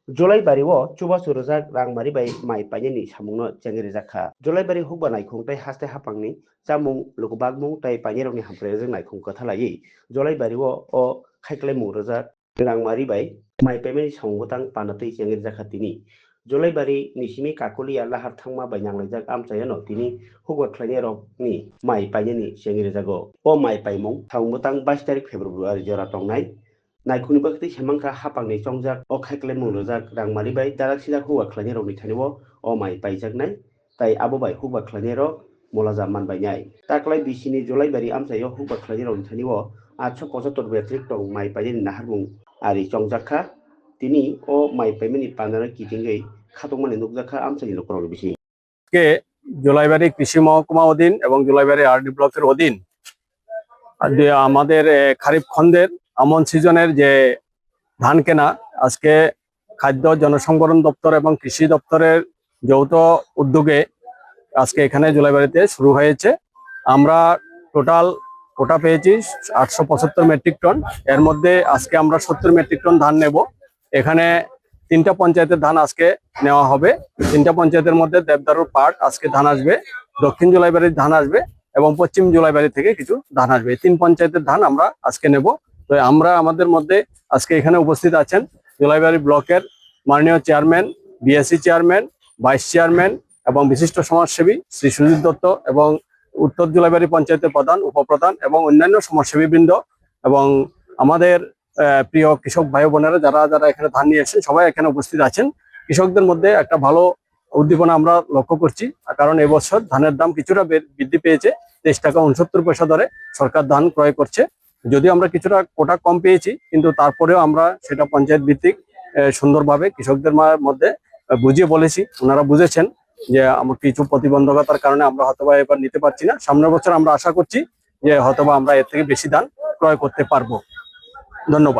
Jolaibari wo chuba surujak rangmari bai mai paini samungno chengri jakha. Jolaibari hukba naikhung tei haste hapangni chamung lukubagmung tei painirokni hamprejak naikhung kathalai. Jolaibari wo o khaiklai mungrojak rangmari bai mai paimani samungtang panatui chengri jakha tini. Jolaibari ni simi kakulia lahar thangma bai nanglaijak amchayano tini hukba khlainirokni mai painani chengri jago. O mai paimung samungtang 22 tarik Februari jora tongnai. Naikuni bakti semangka hapangni chongjak o khaiklai mungrojak rangmari bai darak sidak huwa khlainirokni thanio o mai paijaknai tai abo bai hukba khlainirok molaja manbainai. Taklai bisini Jolaibari amchayo hukba khlainirokni thanio 875 metric ton mai paini naharmung ari chongjakha tini o mai paimani panara kitingei khatongmani nukjakha amchani lokrok bisi কে জোলাইবাড়ি কৃষি মহকুমা অধীন এবং Jolaibari RD ব্লকের অধীন আমাদের খারিফ খন্দের আমন সিজনের যে ধান কেনা আজকে খাদ্য জনসংবরণ দপ্তর এবং কৃষি দপ্তরের যৌথ উদ্যোগে আজকে এখানে জোলাইবাড়িতে শুরু হয়েছে। আমরা টোটাল কোটা পেয়েছি 875 মেট্রিক টন। এর মধ্যে আজকে আমরা 70 মেট্রিক টন ধান নেব। এখানে 3টা পঞ্চায়েতের ধান আজকে নেওয়া হবে। 3টা পঞ্চায়েতের মধ্যে দেবদারুর পাট আজকে ধান আসবে, দক্ষিণ জোলাইবাড়ির ধান আসবে এবং পশ্চিম জোলাইবাড়ি থেকে কিছু ধান আসবে। 3 পঞ্চায়েতের ধান আমরা আজকে নেব। তো আমরা আমাদের মধ্যে আজকে এখানে উপস্থিত আছেন জোলাইবাড়ি ব্লকের মাননীয় chairman, BSc chairman, vice chairman এবং বিশিষ্ট সমাজসেবী শ্রী সুজিত দত্ত এবং উত্তর জোলাইবাড়ি পঞ্চায়েতের প্রধান, উপপ্রধান এবং অন্যান্য সমাজসেবীবৃন্দ এবং আমাদের প্রিয় কৃষক ভাই বোনেরা যারা যারা এখানে ধান নিয়ে এসেছেন সবাই এখানে উপস্থিত আছেন। কৃষকদের মধ্যে একটা ভালো উদ্দীপনা আমরা লক্ষ্য করছি, কারণ এবছর ধানের দাম কিছুটা বৃদ্ধি পেয়েছে। 23 টাকা 69 পয়সা দরে সরকার ধান ক্রয় করছে। যদিও আমরা কিছুটা কোটা কম পেয়েছি, কিন্তু তারপরেও আমরা সেটা পঞ্চায়েত ভিত্তিক সুন্দরভাবে কৃষকদের মধ্যে বুঝিয়ে বলেছি। ওনারা বুঝেছেন যে আমার কিছু প্রতিবন্ধকতার কারণে আমরা হয়তোবা এবার নিতে পারছি না। সামনের বছর আমরা আশা করছি যে হয়তোবা আমরা এর থেকে বেশি ধান ক্রয় করতে পারবো। ধন্যবাদ।